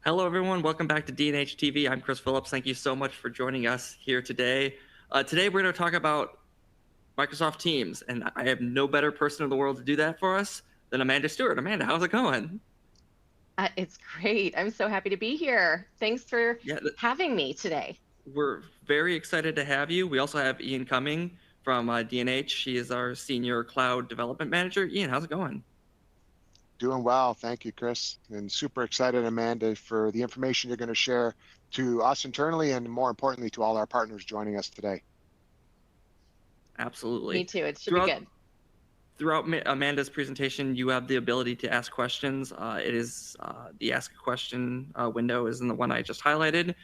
Hello, everyone. Welcome back to D&H TV. I'm Chris Phillips. Thank you so much for joining us here today. Today, we're going to talk about Microsoft Teams, and I have no better person in the world to do that for us than Amanda Stewart. Amanda, how's it going? It's great. I'm so happy to be here. Thanks for Yeah, having me today. we're very excited to have you. We also have Ian Cumming from D&H. She is our Senior Cloud Development Manager. Ian, how's it going? Doing well. Thank you, Chris. And super excited, Amanda, for the information you're going to share to us internally and more importantly to all our partners joining us today. Me Absolutely. too. It should be Throughout good. Amanda's presentation, you have the ability to ask questions. It is the ask a question window is in the one I just highlighted.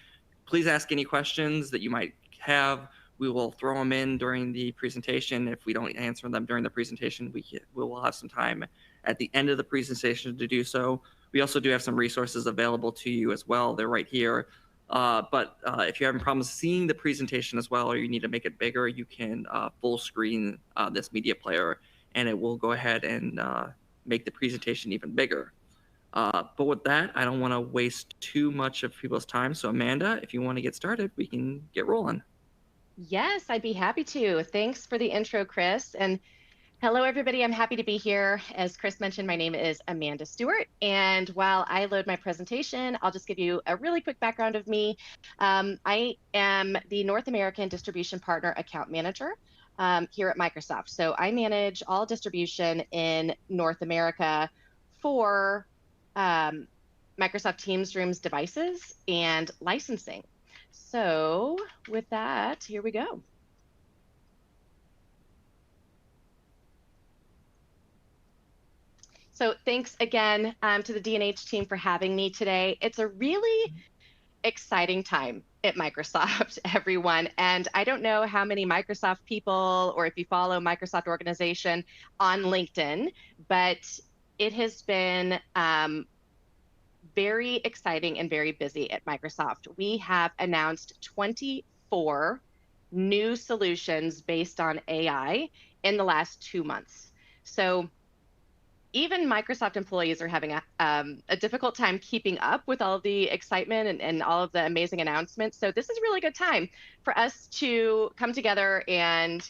Please ask any questions that you might have. We will throw them in during the presentation. If we don't answer them during the presentation, we will have some time at the end of the presentation to do so. We also do have some resources available to you as well. They're right here. But if you're having problems seeing the presentation as well, or you need to make it bigger, you can full screen this media player, and it will go ahead and make the presentation even bigger. But with that, I don't want to waste too much of people's time. So Amanda, if you want to get started, we can get rolling. Yes, I'd be happy to. Thanks for the intro, Chris. And hello, everybody. I'm happy to be here. As Chris mentioned, my name is Amanda Stewart. And while I load my presentation, I'll just give you a really quick background of me. I am the North American Distribution Partner Account Manager here at Microsoft. So I manage all distribution in North America for Microsoft Teams Rooms devices and licensing. So with that, here we go. So thanks again to the D&H team for having me today. It's a really exciting time at Microsoft, everyone. And I don't know how many Microsoft people or if you follow Microsoft organization on LinkedIn, but it has been very exciting and very busy at Microsoft. We have announced 24 new solutions based on AI in the last 2 months. So even Microsoft employees are having a difficult time keeping up with all of the excitement and all of the amazing announcements. So this is a really good time for us to come together and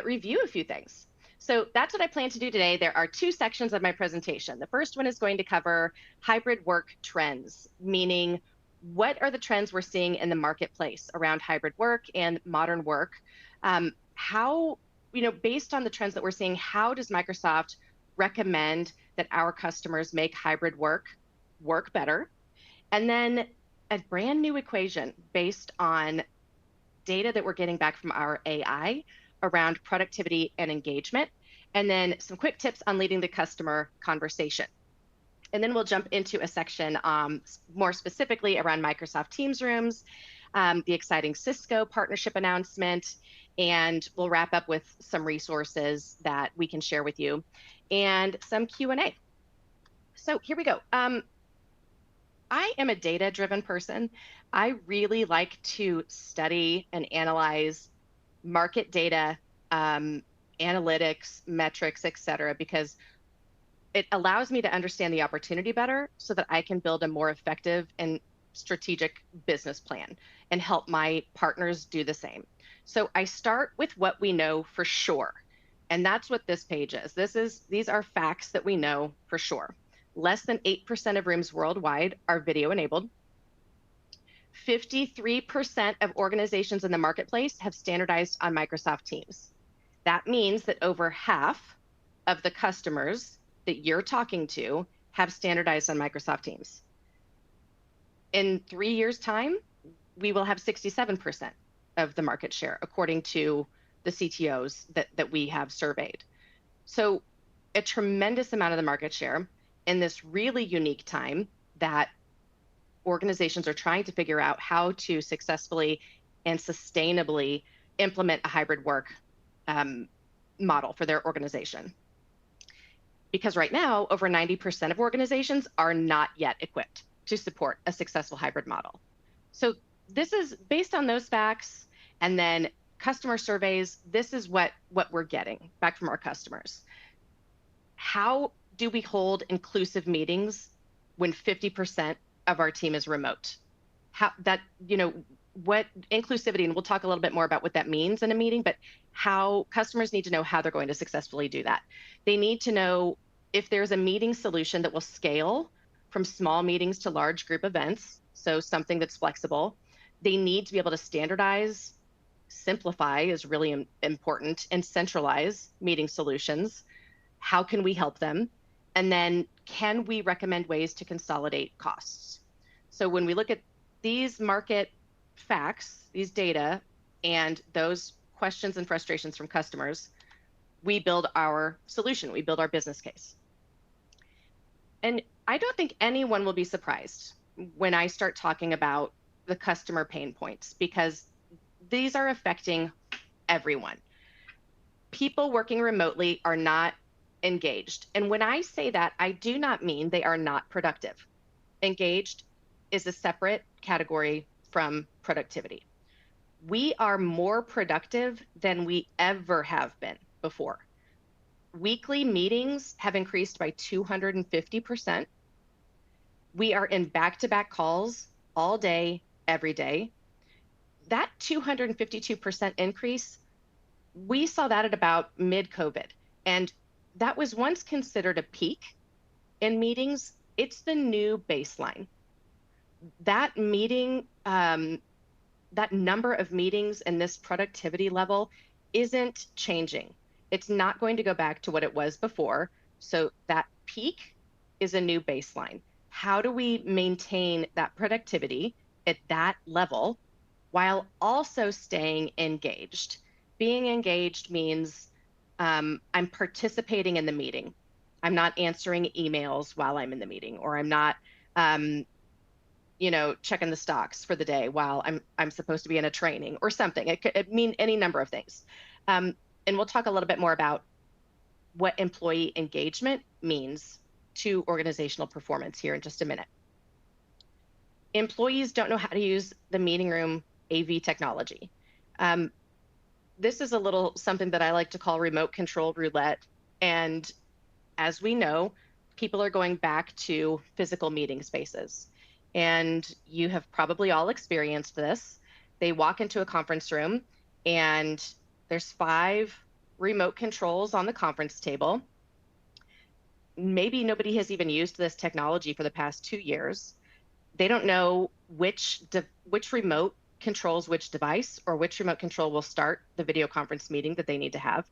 review a few things. So that's what I plan to do today. There are two sections of my presentation. The first one is going to cover hybrid work trends, meaning what are the trends we're seeing in the marketplace around hybrid work and modern work? How, based on the trends that we're seeing, how does Microsoft recommend that our customers make hybrid work better? And then a brand new equation based on data that we're getting back from our AI around productivity and engagement, and then some quick tips on leading the customer conversation. And then we'll jump into a section more specifically around Microsoft Teams Rooms, the exciting Cisco partnership announcement, and we'll wrap up with some resources that we can share with you and some Q&A. So here we go. I am a data-driven person. I really like to study and analyze market data, analytics, metrics, et cetera, because it allows me to understand the opportunity better so that I can build a more effective and strategic business plan and help my partners do the same. So I start with what we know for sure. And that's what this page is. These are facts that we know for sure. Less than 8% of rooms worldwide are video enabled. 53% of organizations in the marketplace have standardized on Microsoft Teams. That means that over half of the customers that you're talking to have standardized on Microsoft Teams. In 3 years' time, we will have 67% of the market share, according to the CTOs that we have surveyed. So a tremendous amount of the market share in this really unique time that organizations are trying to figure out how to successfully and sustainably implement a hybrid work model for their organization. Because right now, over 90% of organizations are not yet equipped to support a successful hybrid model. So this is based on those facts, and then customer surveys. This is what we're getting back from our customers. How do we hold inclusive meetings when 50% of our team is remote. How that, what inclusivity, and we'll talk a little bit more about what that means in a meeting, but how customers need to know how they're going to successfully do that. They need to know if there's a meeting solution that will scale from small meetings to large group events, so something that's flexible. They need to be able to standardize, simplify is really important, and centralize meeting solutions. How can we help them? And then can we recommend ways to consolidate costs? So when we look at these market facts, these data, and those questions and frustrations from customers, we build our solution, we build our business case. And I don't think anyone will be surprised when I start talking about the customer pain points, because these are affecting everyone. People working remotely are not engaged. And when I say that, I do not mean they are not productive. Engaged is a separate category from productivity. We are more productive than we ever have been before. Weekly meetings have increased by 250%. We are in back-to-back calls all day, every day. That 252% increase, we saw that at about mid-COVID. And that was once considered a peak in meetings. It's the new baseline. That meeting, that number of meetings and this productivity level isn't changing. It's not going to go back to what it was before. So that peak is a new baseline. How do we maintain that productivity at that level while also staying engaged? Being engaged means I'm participating in the meeting. I'm not answering emails while I'm in the meeting, or I'm not checking the stocks for the day while I'm supposed to be in a training or something. It could mean any number of things. And we'll talk a little bit more about what employee engagement means to organizational performance here in just a minute. Employees don't know how to use the meeting room AV technology. This is a little something that I like to call remote control roulette. And as we know, people are going back to physical meeting spaces. And you have probably all experienced this. They walk into a conference room and there's 5 remote controls on the conference table. Maybe nobody has even used this technology for the past 2 years. They don't know which remote controls which device, or which remote control will start the video conference meeting that they need to have.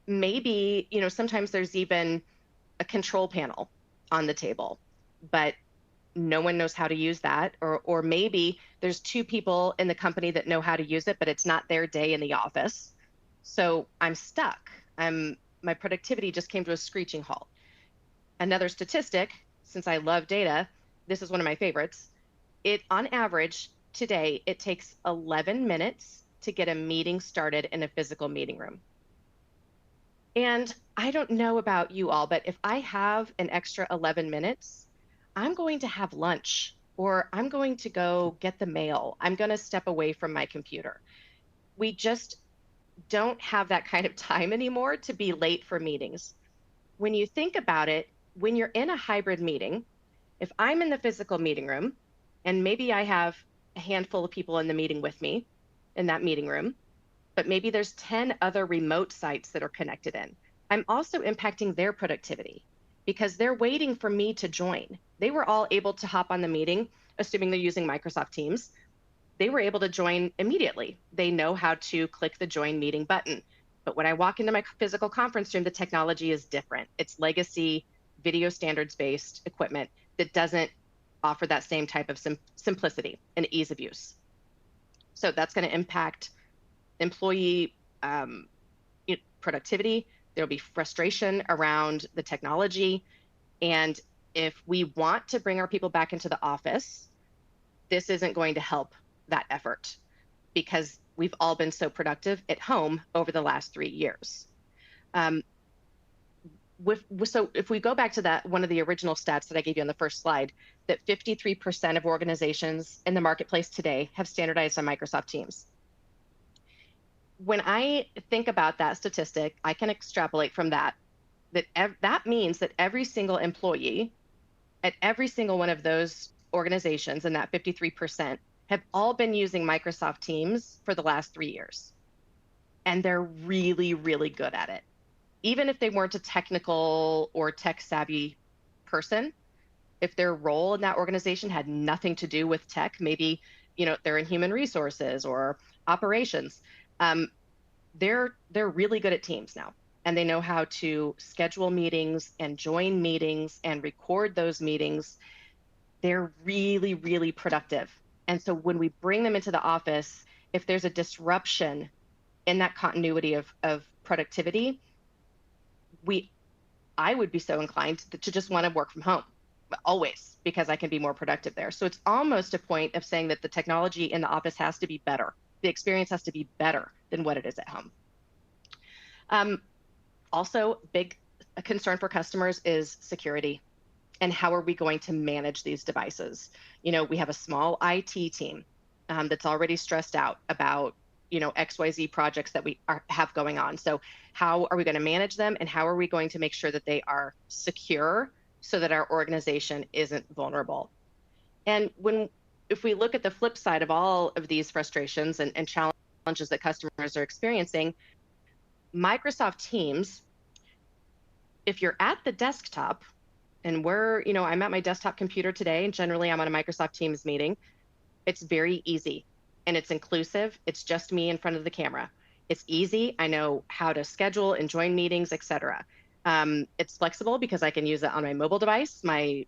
Maybe, sometimes there's even a control panel on the table, but no one knows how to use that. Or maybe there's 2 people in the company that know how to use it, but it's not their day in the office. So I'm stuck. My productivity just came to a screeching halt. Another statistic, since I love data, this is one of my favorites. On average, today, it takes 11 minutes to get a meeting started in a physical meeting room. And I don't know about you all, but if I have an extra 11 minutes, I'm going to have lunch, or I'm going to go get the mail. I'm going to step away from my computer. We just don't have that kind of time anymore to be late for meetings. When you think about it, when you're in a hybrid meeting, if I'm in the physical meeting room, and maybe I have a handful of people in the meeting with me in that meeting room, but maybe there's 10 other remote sites that are connected in, I'm also impacting their productivity because they're waiting for me to join. They were all able to hop on the meeting, assuming they're using Microsoft Teams. They were able to join immediately. They know how to click the join meeting button. But when I walk into my physical conference room, the technology is different. It's legacy, video standards-based equipment that doesn't offer that same type of simplicity and ease of use. So that's going to impact employee productivity. There'll be frustration around the technology. And if we want to bring our people back into the office, this isn't going to help that effort because we've all been so productive at home over the last 3 years. So if we go back to that, one of the original stats that I gave you on the first slide, that 53% of organizations in the marketplace today have standardized on Microsoft Teams. When I think about that statistic, I can extrapolate from that, that means that every single employee, at every single one of those organizations, and that 53%, have all been using Microsoft Teams for the last 3 years. And they're really, really good at it. Even if they weren't a technical or tech savvy person, if their role in that organization had nothing to do with tech, maybe they're in human resources or operations, they're really good at Teams now, and they know how to schedule meetings and join meetings and record those meetings. They're really, really productive. And so when we bring them into the office, if there's a disruption in that continuity of productivity, I would be so inclined to just want to work from home always, because I can be more productive there. So it's almost a point of saying that the technology in the office has to be better. The experience has to be better than what it is at home. Also, big concern for customers is security. And how are we going to manage these devices? We have a small IT team that's already stressed out about XYZ projects that we have going on. So how are we going to manage them, and how are we going to make sure that they are secure so that our organization isn't vulnerable? And if we look at the flip side of all of these frustrations and challenges that customers are experiencing, Microsoft Teams, if you're at the desktop, and I'm at my desktop computer today, and generally I'm on a Microsoft Teams meeting, it's very easy and it's inclusive. It's just me in front of the camera. It's easy. I know how to schedule and join meetings, etc. It's flexible because I can use it on my mobile device, my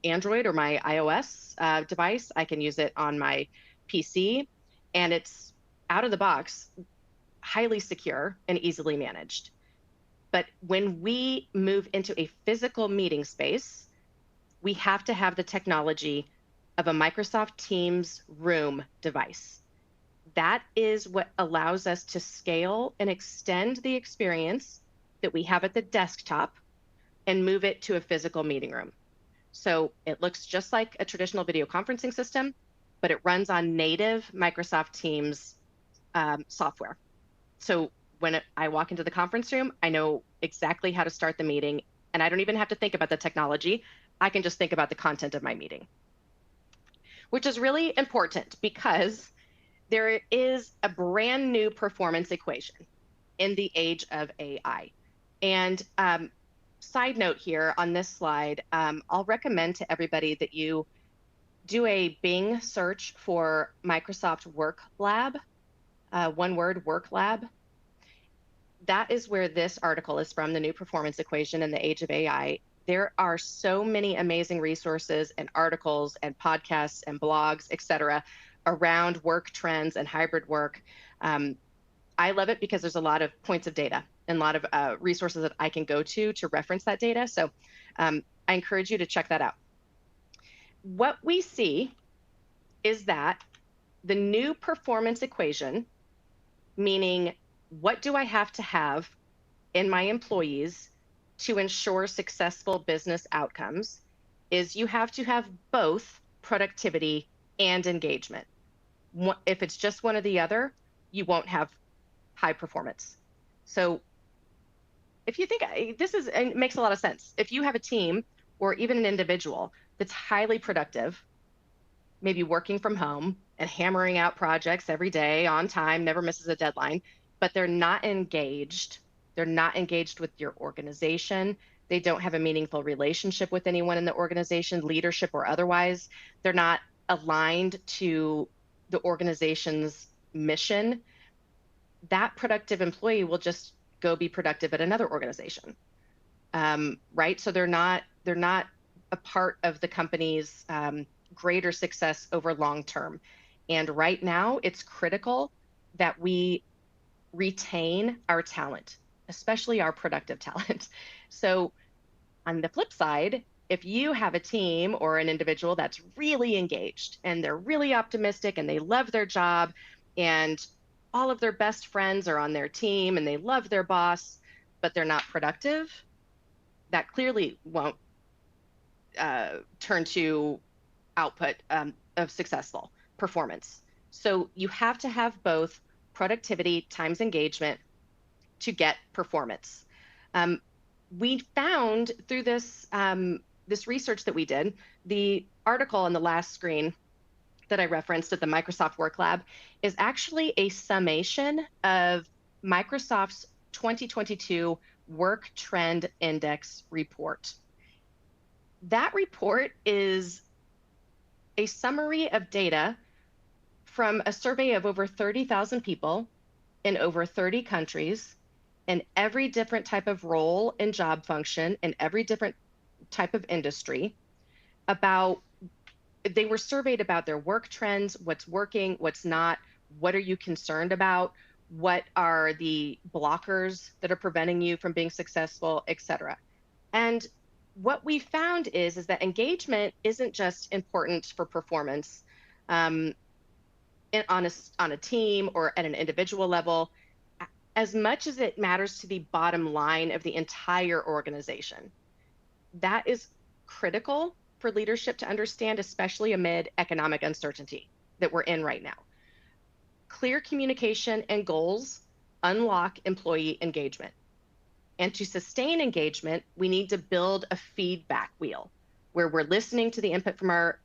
Android or my iOS device. I can use it on my PC, and it's out of the box, highly secure and easily managed. But when we move into a physical meeting space, we have to have the technology of a Microsoft Teams Room device. That is what allows us to scale and extend the experience that we have at the desktop and move it to a physical meeting room. So it looks just like a traditional video conferencing system, but it runs on native Microsoft Teams software. So when I walk into the conference room, I know exactly how to start the meeting, and I don't even have to think about the technology. I can just think about the content of my meeting, which is really important because there is a brand new performance equation in the age of AI. And side note here on this slide, I'll recommend to everybody that you do a Bing search for Microsoft Work Lab, one word, Work Lab. That is where this article is from, the new performance equation in the age of AI. There are so many amazing resources and articles and podcasts and blogs, et cetera, around work trends and hybrid work. I love it because there's a lot of points of data and a lot of resources that I can go to reference that data. So I encourage you to check that out. What we see is that the new performance equation, meaning what do I have to have in my employees to ensure successful business outcomes, is you have to have both productivity and engagement. If it's just one or the other, you won't have high performance. So if you think it makes a lot of sense. If you have a team or even an individual that's highly productive, maybe working from home and hammering out projects every day on time, never misses a deadline, but they're not engaged with your organization. They don't have a meaningful relationship with anyone in the organization, leadership or otherwise. They're not aligned to the organization's mission. That productive employee will just go be productive at another organization, right? So they're not a part of the company's greater success over long term. And right now, it's critical that we retain our talent, especially our productive talent. So on the flip side, if you have a team or an individual that's really engaged and they're really optimistic and they love their job and all of their best friends are on their team and they love their boss, but they're not productive, that clearly won't turn to output of successful performance. So you have to have both productivity times engagement to get performance. We found through this this research that we did, the article on the last screen that I referenced at the Microsoft Work Lab is actually a summation of Microsoft's 2022 Work Trend Index report. That report is a summary of data from a survey of over 30,000 people in over 30 countries in every different type of role and job function in every different type of industry. They were surveyed about their work trends, what's working, what's not, what are you concerned about, what are the blockers that are preventing you from being successful, et cetera. And what we found is that engagement isn't just important for performance on a team or at an individual level, as much as it matters to the bottom line of the entire organization. That is critical for leadership to understand, especially amid economic uncertainty that we're in right now. Clear communication and goals unlock employee engagement. And to sustain engagement, we need to build a feedback wheel where we're listening to the input from our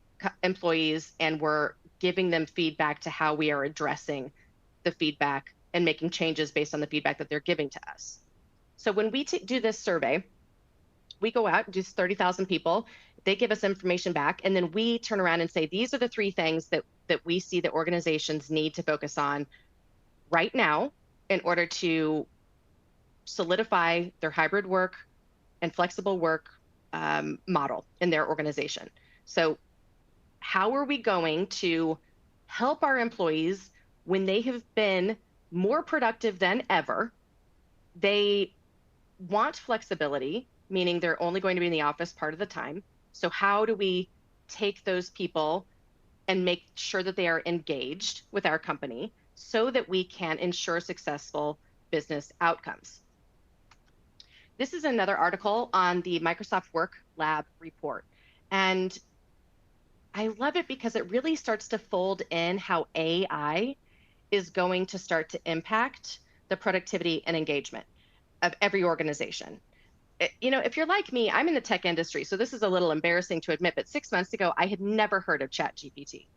employees and we're giving them feedback to how we are addressing the feedback and making changes based on the feedback that they're giving to us. So when we do this survey, we go out and do 30,000 people, they give us information back, and then we turn around and say, these are the 3 things that we see that organizations need to focus on right now in order to solidify their hybrid work and flexible work model in their organization. So how are we going to help our employees when they have been more productive than ever? They want flexibility, meaning they're only going to be in the office part of the time. So how do we take those people and make sure that they are engaged with our company so that we can ensure successful business outcomes? This is another article on the Microsoft Work Lab report. And I love it because it really starts to fold in how AI is going to start to impact the productivity and engagement of every organization. If you're like me, I'm in the tech industry, so this is a little embarrassing to admit, but 6 months ago, I had never heard of ChatGPT.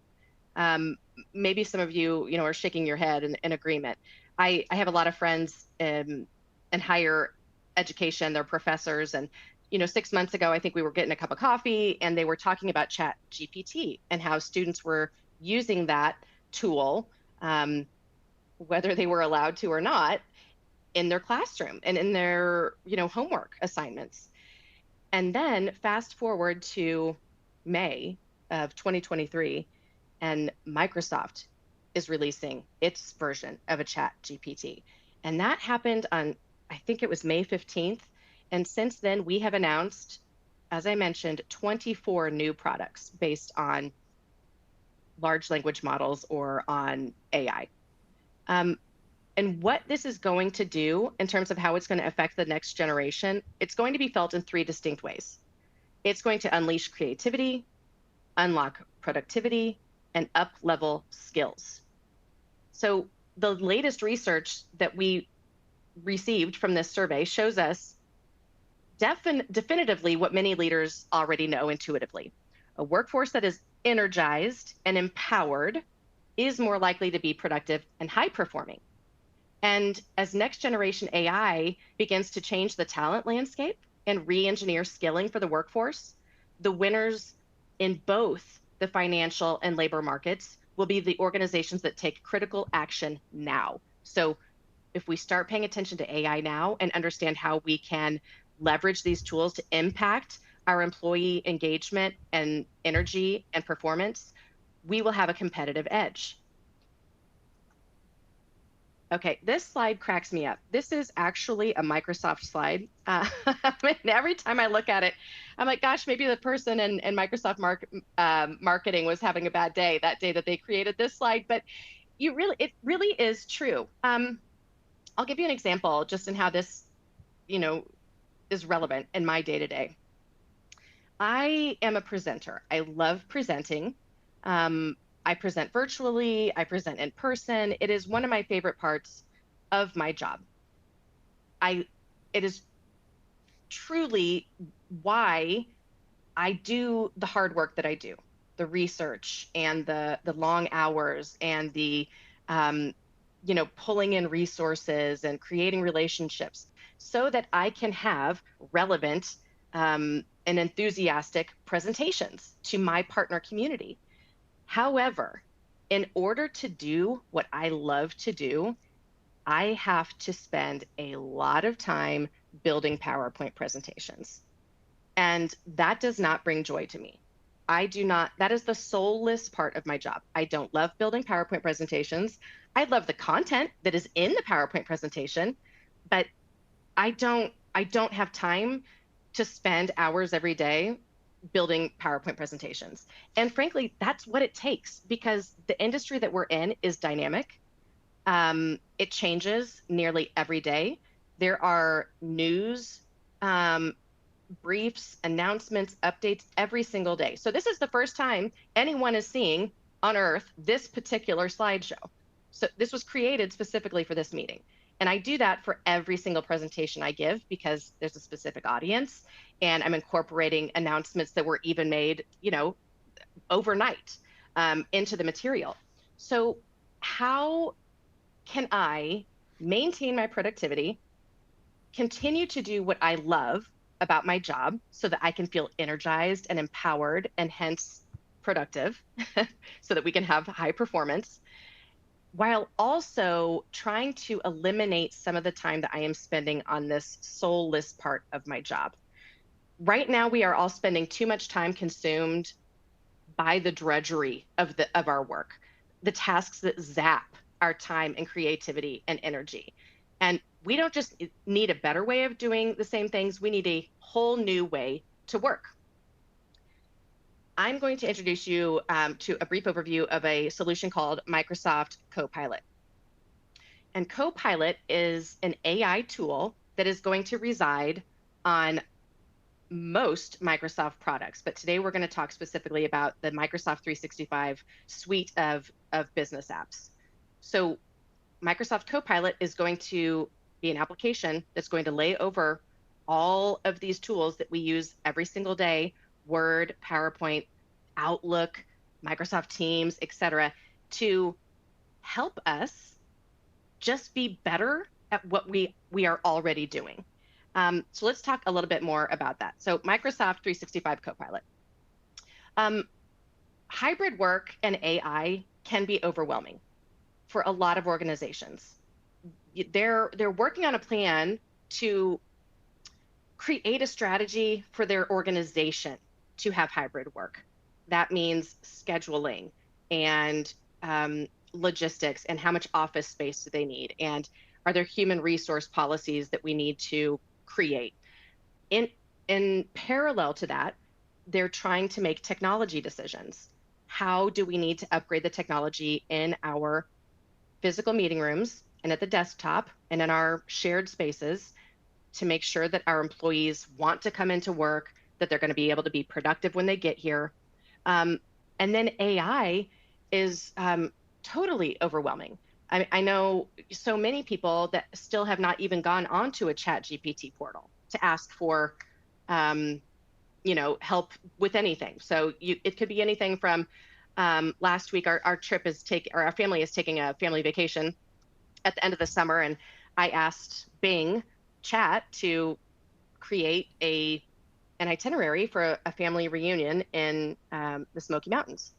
Maybe some of you, are shaking your head in agreement. I have a lot of friends in higher education, they're professors, and 6 months ago, I think we were getting a cup of coffee and they were talking about ChatGPT and how students were using that tool, whether they were allowed to or not, in their classroom and in their homework assignments. And then fast forward to May of 2023, and Microsoft is releasing its version of a ChatGPT. And that happened on, I think it was May 15th. And since then, we have announced, as I mentioned, 24 new products based on large language models or on AI. And what this is going to do in terms of how it's going to affect the next generation, it's going to be felt in 3 distinct ways. It's going to unleash creativity, unlock productivity, and up-level skills. So the latest research that we received from this survey shows us definitively what many leaders already know intuitively. A workforce that is energized and empowered is more likely to be productive and high-performing. And as next generation AI begins to change the talent landscape and re-engineer skilling for the workforce, the winners in both the financial and labor markets will be the organizations that take critical action now. So if we start paying attention to AI now and understand how we can leverage these tools to impact our employee engagement and energy and performance, we will have a competitive edge. Okay, this slide cracks me up. This is actually a Microsoft slide. And every time I look at it, I'm like, gosh, maybe the person in Microsoft marketing was having a bad day that day that they created this slide. But it really is true. I'll give you an example just in how this, is relevant in my day-to-day. I am a presenter. I love presenting. I present virtually, I present in person. It is one of my favorite parts of my job. It is truly why I do the hard work that I do, the research and the long hours and the pulling in resources and creating relationships so that I can have relevant and enthusiastic presentations to my partner community. However, in order to do what I love to do, I have to spend a lot of time building PowerPoint presentations. And that does not bring joy to me. I do not, that is the soulless part of my job. I don't love building PowerPoint presentations. I love the content that is in the PowerPoint presentation, but I don't have time to spend hours every day building PowerPoint presentations. And frankly, that's what it takes because the industry that we're in is dynamic. It changes nearly every day. There are news, briefs, announcements, updates every single day. So this is the first time anyone is seeing on Earth this particular slideshow. So this was created specifically for this meeting. And I do that for every single presentation I give because there's a specific audience and I'm incorporating announcements that were even made, overnight into the material. So how can I maintain my productivity, continue to do what I love about my job so that I can feel energized and empowered and hence productive so that we can have high performance while also trying to eliminate some of the time that I am spending on this soulless part of my job. Right now, we are all spending too much time consumed by the drudgery of our work, the tasks that zap our time and creativity and energy. And we don't just need a better way of doing the same things, we need a whole new way to work. I'm going to introduce you to a brief overview of a solution called Microsoft Copilot. And Copilot is an AI tool that is going to reside on most Microsoft products. But today we're going to talk specifically about the Microsoft 365 suite of business apps. So Microsoft Copilot is going to be an application that's going to lay over all of these tools that we use every single day, Word, PowerPoint, Outlook, Microsoft Teams, etc., to help us just be better at what we are already doing. So let's talk a little bit more about that. So Microsoft 365 Copilot. Hybrid work and AI can be overwhelming for a lot of organizations. They're working on a plan to create a strategy for their organization to have hybrid work. That means scheduling and logistics and how much office space do they need, and are there human resource policies that we need to create. In parallel to that, they're trying to make technology decisions. How do we need to upgrade the technology in our physical meeting rooms and at the desktop and in our shared spaces to make sure that our employees want to come into work, that they're going to be able to be productive when they get here. And then AI is totally overwhelming. I know so many people that still have not even gone onto a Chat GPT portal to ask for, help with anything. So it could be anything from last week. Our family is taking a family vacation at the end of the summer, and I asked Bing Chat to create an itinerary for a family reunion in the Smoky Mountains.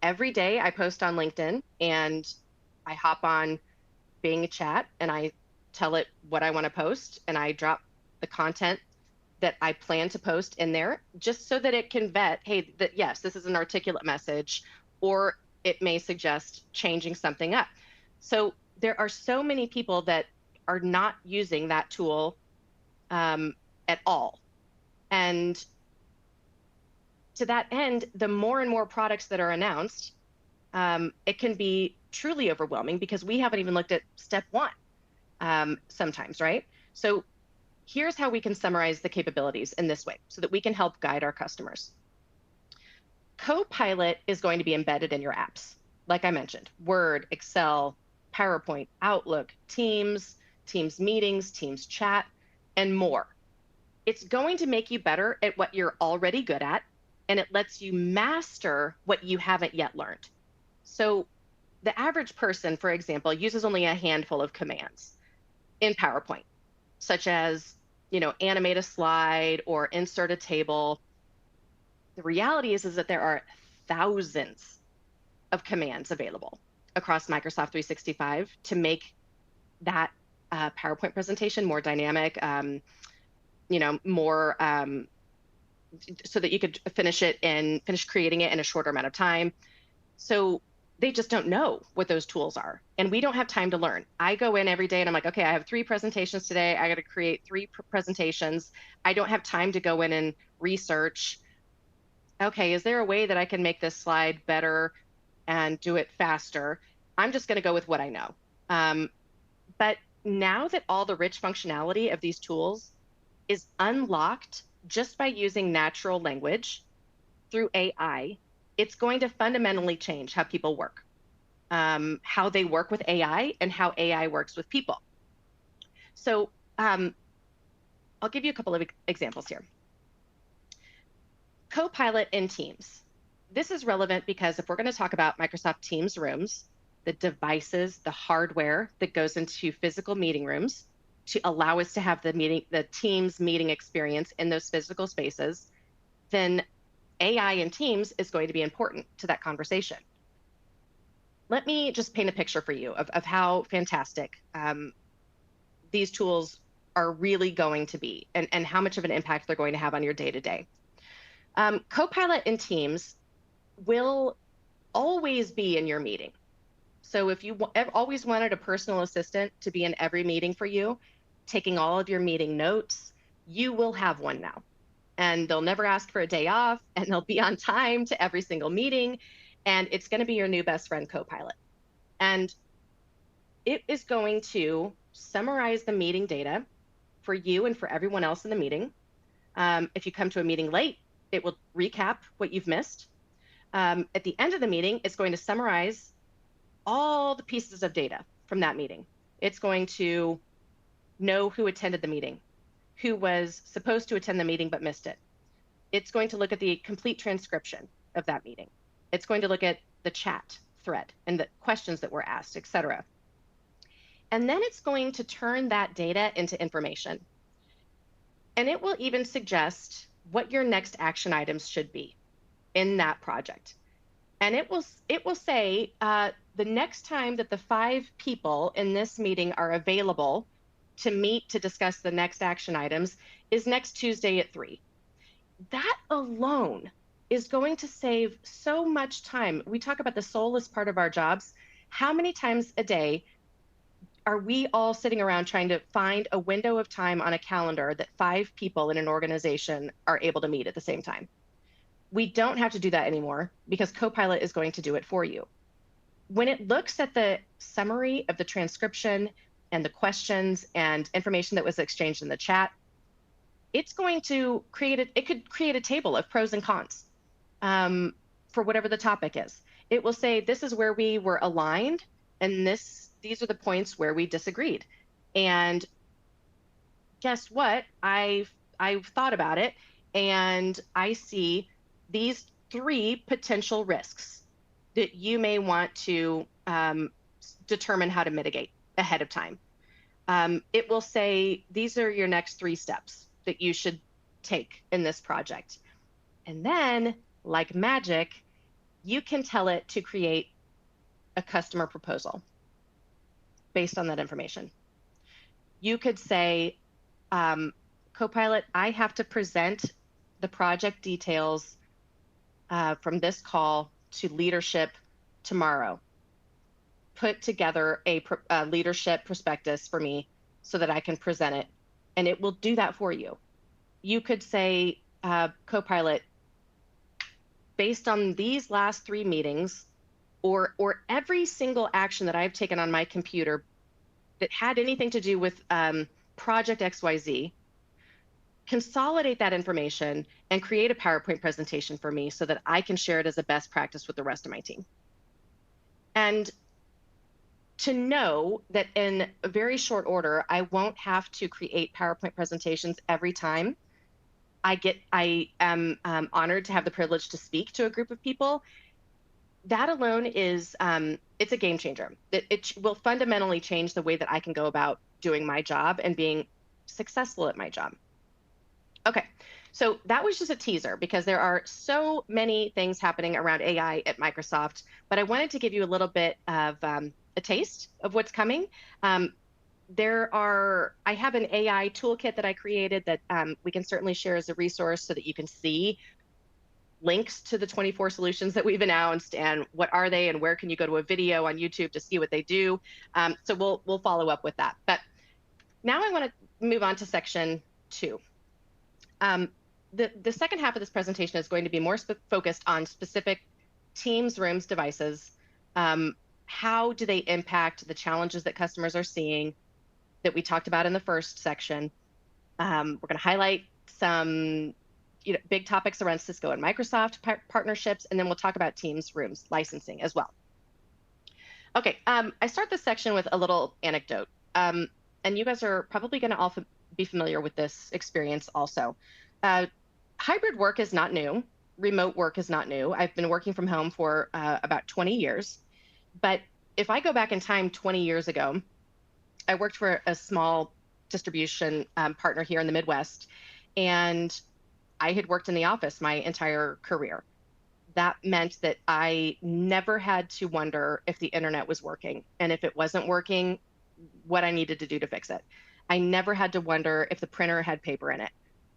Every day I post on LinkedIn and I hop on Bing Chat and I tell it what I want to post and I drop the content that I plan to post in there just so that it can vet, hey, yes, this is an articulate message, or it may suggest changing something up. So there are so many people that are not using that tool at all. And to that end, the more and more products that are announced, it can be truly overwhelming because we haven't even looked at step one sometimes, right? So here's how we can summarize the capabilities in this way so that we can help guide our customers. Copilot is going to be embedded in your apps. Like I mentioned, Word, Excel, PowerPoint, Outlook, Teams meetings, Teams chat, and more. It's going to make you better at what you're already good at, and it lets you master what you haven't yet learned. So the average person, for example, uses only a handful of commands in PowerPoint, such as, animate a slide or insert a table. The reality is that there are thousands of commands available across Microsoft 365 to make that PowerPoint presentation more dynamic, more so that you could finish creating it in a shorter amount of time. So they just don't know what those tools are. And we don't have time to learn. I go in every day and I'm like, okay, I have 3 presentations today. I got to create 3 presentations. I don't have time to go in and research. Okay, is there a way that I can make this slide better and do it faster? I'm just going to go with what I know. But now that all the rich functionality of these tools is unlocked just by using natural language through AI, it's going to fundamentally change how people work, how they work with AI, and how AI works with people. So I'll give you a couple of examples here. Copilot in Teams. This is relevant because if we're going to talk about Microsoft Teams rooms, the devices, the hardware that goes into physical meeting rooms to allow us to have the Teams meeting experience in those physical spaces, then AI in Teams is going to be important to that conversation. Let me just paint a picture for you of how fantastic these tools are really going to be and how much of an impact they're going to have on your day-to-day. Copilot in Teams will always be in your meeting. So if you always wanted a personal assistant to be in every meeting for you, taking all of your meeting notes, you will have one now. And they'll never ask for a day off, and they'll be on time to every single meeting. And it's going to be your new best friend, Copilot. And it is going to summarize the meeting data for you and for everyone else in the meeting. If you come to a meeting late, it will recap what you've missed. At the end of the meeting, it's going to summarize all the pieces of data from that meeting. It's going to know who attended the meeting, who was supposed to attend the meeting but missed it. It's going to look at the complete transcription of that meeting. It's going to look at the chat thread and the questions that were asked, et cetera. And then it's going to turn that data into information. And it will even suggest what your next action items should be in that project. And it will say the next time that the 5 people in this meeting are available to meet to discuss the next action items is next Tuesday at 3. That alone is going to save so much time. We talk about the soulless part of our jobs. How many times a day are we all sitting around trying to find a window of time on a calendar that 5 people in an organization are able to meet at the same time? We don't have to do that anymore because Copilot is going to do it for you. When it looks at the summary of the transcription and the questions and information that was exchanged in the chat, it's going to it could create a table of pros and cons for whatever the topic is. It will say, this is where we were aligned, and these are the points where we disagreed. And guess what? I've thought about it, and I see these 3 potential risks that you may want to determine how to mitigate ahead of time. It will say, these are your next 3 steps that you should take in this project. And then, like magic, you can tell it to create a customer proposal based on that information. You could say, Copilot, I have to present the project details from this call to leadership tomorrow. Put together a leadership prospectus for me so that I can present it, and it will do that for you. You could say, Copilot, based on these last 3 meetings, or every single action that I've taken on my computer that had anything to do with Project XYZ, consolidate that information and create a PowerPoint presentation for me so that I can share it as a best practice with the rest of my team. And to know that in a very short order, I won't have to create PowerPoint presentations every time I am honored to have the privilege to speak to a group of people. That alone is, it's a game changer. It will fundamentally change the way that I can go about doing my job and being successful at my job. Okay, so that was just a teaser because there are so many things happening around AI at Microsoft, but I wanted to give you a little bit of a taste of what's coming. Um, I have an AI toolkit that I created that we can certainly share as a resource so that you can see links to the 24 solutions that we've announced and what are they and where can you go to a video on YouTube to see what they do. So we'll follow up with that. But now I want to move on to section 2. The second half of this presentation is going to be more focused on specific teams, rooms, devices. How do they impact the challenges that customers are seeing that we talked about in the first section? We're going to highlight some big topics around Cisco and Microsoft partnerships, and then we'll talk about Teams, rooms, licensing as well. Okay, I start this section with a little anecdote, and you guys are probably going to all be familiar with this experience also. Hybrid work is not new. Remote work is not new. I've been working from home for about 20 years, but if I go back in time 20 years ago, I worked for a small distribution partner here in the Midwest, and I had worked in the office my entire career. That meant that I never had to wonder if the internet was working, and if it wasn't working, what I needed to do to fix it. I never had to wonder if the printer had paper in it.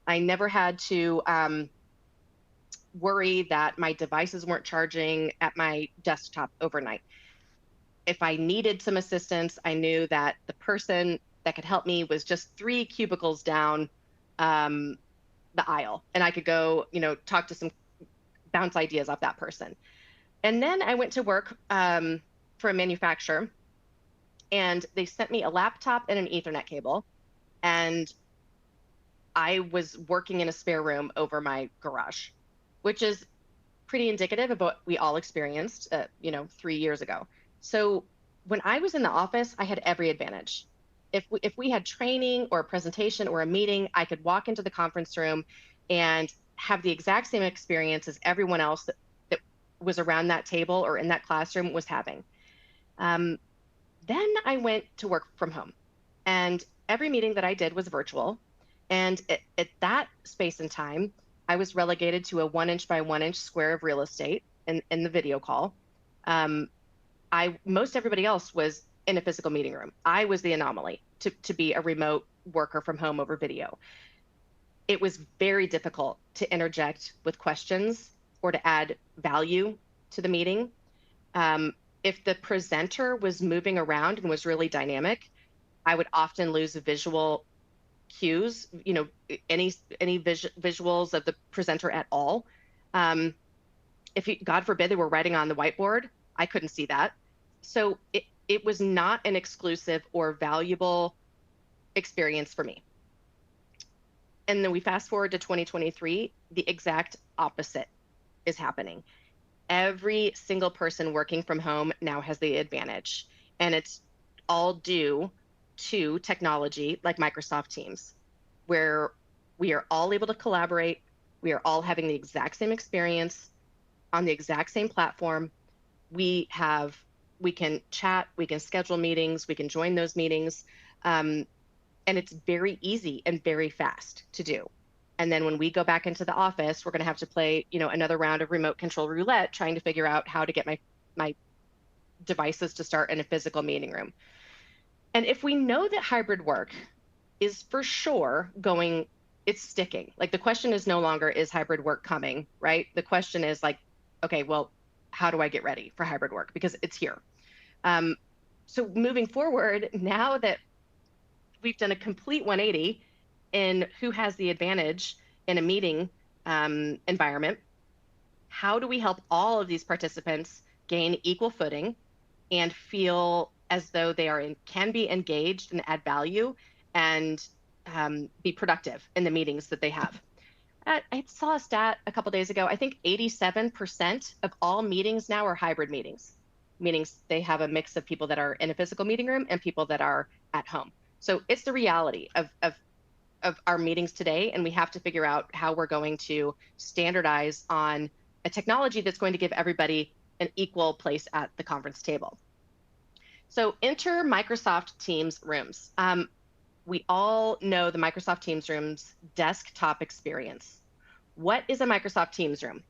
I never had to worry that my devices weren't charging at my desktop overnight. If I needed some assistance, I knew that the person that could help me was just 3 cubicles down the aisle, and I could go, talk to bounce ideas off that person. And then I went to work for a manufacturer, and they sent me a laptop and an Ethernet cable, and I was working in a spare room over my garage, which is pretty indicative of what we all experienced, 3 years ago. So when I was in the office, I had every advantage. If we had training or a presentation or a meeting, I could walk into the conference room and have the exact same experience as everyone else that was around that table or in that classroom was having. Then I went to work from home, and every meeting that I did was virtual. And at that space and time, I was relegated to a 1-inch by 1-inch square of real estate in the video call. Most everybody else was in a physical meeting room. I was the anomaly to be a remote worker from home over video. It was very difficult to interject with questions or to add value to the meeting. If the presenter was moving around and was really dynamic, I would often lose visual cues, any visuals of the presenter at all. If God forbid they were writing on the whiteboard, I couldn't see that. So it was not an exclusive or valuable experience for me. And then we fast forward to 2023, the exact opposite is happening. Every single person working from home now has the advantage, and it's all due to technology like Microsoft Teams, where we are all able to collaborate. We are all having the exact same experience on the exact same platform. We can chat, we can schedule meetings, we can join those meetings. And it's very easy and very fast to do. And then when we go back into the office, we're going to have to play, another round of remote control roulette, trying to figure out how to get my devices to start in a physical meeting room. And if we know that hybrid work is for sure it's sticking. Like, the question is no longer, is hybrid work coming, right? The question is like, okay, well, how do I get ready for hybrid work? Because it's here. So moving forward, now that we've done a complete 180 in who has the advantage in a meeting environment, how do we help all of these participants gain equal footing and feel as though they can be engaged and add value and be productive in the meetings that they have? I saw a stat a couple days ago. I think 87% of all meetings now are hybrid meetings, meaning they have a mix of people that are in a physical meeting room and people that are at home. So it's the reality of of our meetings today, and we have to figure out how we're going to standardize on a technology that's going to give everybody an equal place at the conference table. So enter Microsoft Teams rooms. We all know the Microsoft Teams rooms desktop experience. What is a Microsoft Teams room?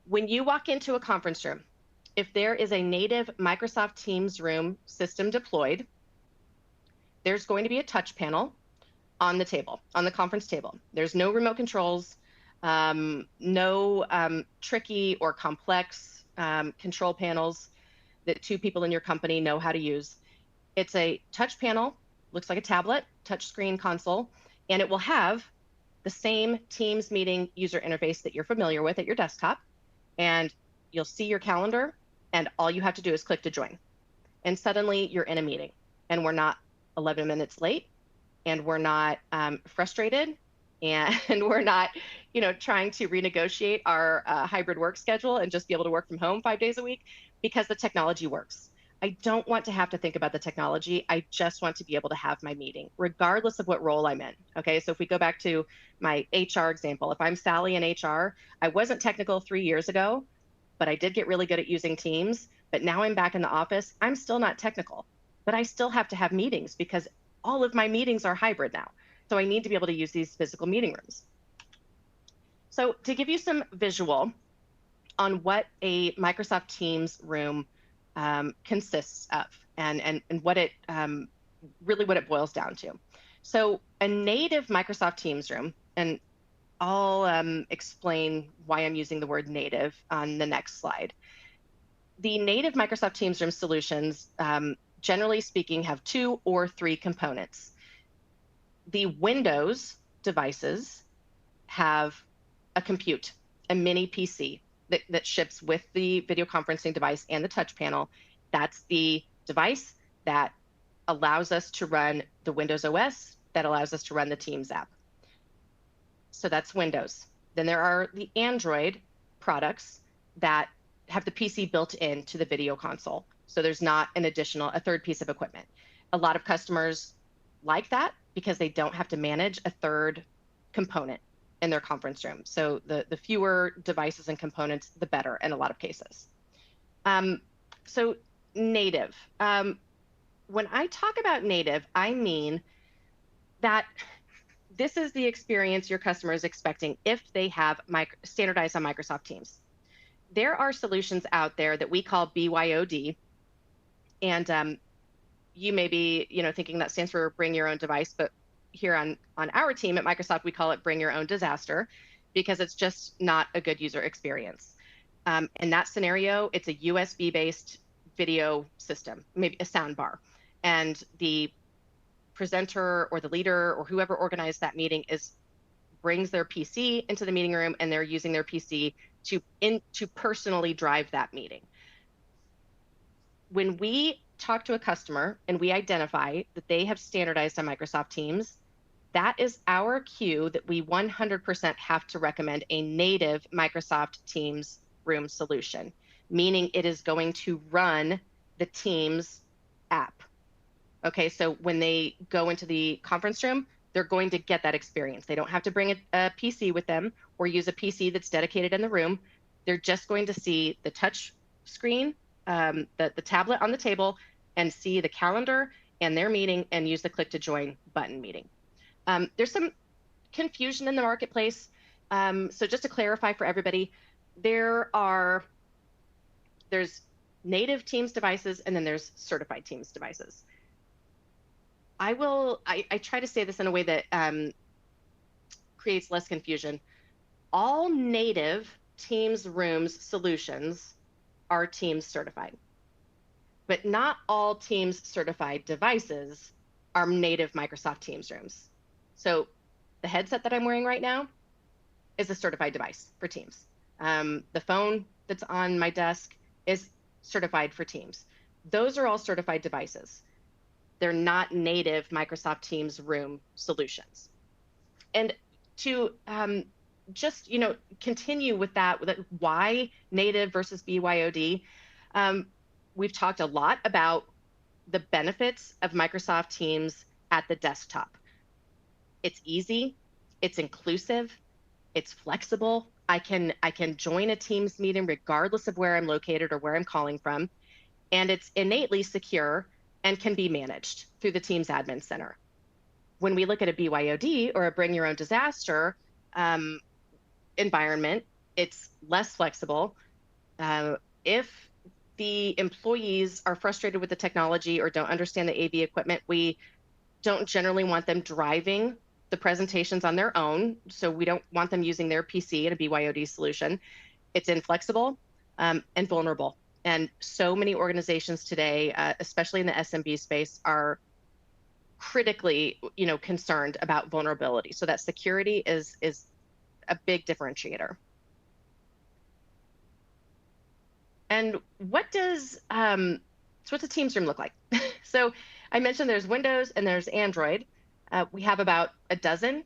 When you walk into a conference room, if there is a native Microsoft Teams room system deployed, there's going to be a touch panel on the table, on the conference table. There's no remote controls, no tricky or complex control panels that two people in your company know how to use. It's a touch panel, looks like a tablet, touch screen console, and it will have the same Teams meeting user interface that you're familiar with at your desktop. And you'll see your calendar, and all you have to do is click to join. And suddenly you're in a meeting, and we're not 11 minutes late, and we're not frustrated, and we're not, trying to renegotiate our hybrid work schedule and just be able to work from home 5 days a week, because the technology works. I don't want to have to think about the technology. I just want to be able to have my meeting, regardless of what role I'm in. Okay, so if we go back to my HR example, if I'm Sally in HR, I wasn't technical 3 years ago, but I did get really good at using Teams. But now I'm back in the office. I'm still not technical, but I still have to have meetings because all of my meetings are hybrid now. So I need to be able to use these physical meeting rooms. So to give you some visual on what a Microsoft Teams room consists of, and what it really what it boils down to. So a native Microsoft Teams room, and I'll explain why I'm using the word native on the next slide. The native Microsoft Teams room solutions, generally speaking, have 2 or 3 components. The Windows devices have a compute, a mini PC that ships with the video conferencing device and the touch panel. That's the device that allows us to run the Windows OS, that allows us to run the Teams app. So that's Windows. Then there are the Android products that have the PC built into the video console. So there's not a third piece of equipment. A lot of customers like that because they don't have to manage a third component in their conference room. So the fewer devices and components, the better in a lot of cases. So native. When I talk about native, I mean that this is the experience your customer is expecting if they have standardized on Microsoft Teams. There are solutions out there that we call BYOD, and you may be thinking that stands for bring your own device, but here on our team at Microsoft, we call it bring your own disaster, because it's just not a good user experience. In that scenario, it's a USB-based video system, maybe a sound bar, and the presenter or the leader or whoever organized that meeting brings their PC into the meeting room, and they're using their PC to personally drive that meeting. When we talk to a customer and we identify that they have standardized on Microsoft Teams, that is our cue that we 100% have to recommend a native Microsoft Teams room solution, meaning it is going to run the Teams app. Okay, so when they go into the conference room, they're going to get that experience. They don't have to bring a PC with them or use a PC that's dedicated in the room. They're just going to see the touch screen, the tablet on the table, and see the calendar and their meeting and use the click to join button meeting. There's some confusion in the marketplace. So just to clarify for everybody, there's native Teams devices and then there's certified Teams devices. I try to say this in a way that creates less confusion. All native Teams rooms solutions are Teams certified, but not all Teams certified devices are native Microsoft Teams rooms. So the headset that I'm wearing right now is a certified device for Teams. The phone that's on my desk is certified for Teams. Those are all certified devices. They're not native Microsoft Teams room solutions. And to just continue with that, why native versus BYOD, we've talked a lot about the benefits of Microsoft Teams at the desktop. It's easy, it's inclusive, it's flexible. I can join a Teams meeting regardless of where I'm located or where I'm calling from, and it's innately secure and can be managed through the Teams Admin Center. When we look at a BYOD or a bring your own disaster um, environment, it's less flexible. If the employees are frustrated with the technology or don't understand the AV equipment, we don't generally want them driving the presentations on their own. So we don't want them using their PC in a BYOD solution. It's inflexible and vulnerable. And so many organizations today, especially in the SMB space, are critically, concerned about vulnerability. So that security is a big differentiator. And what's a Teams room look like? So I mentioned there's Windows and there's Android. We have about a dozen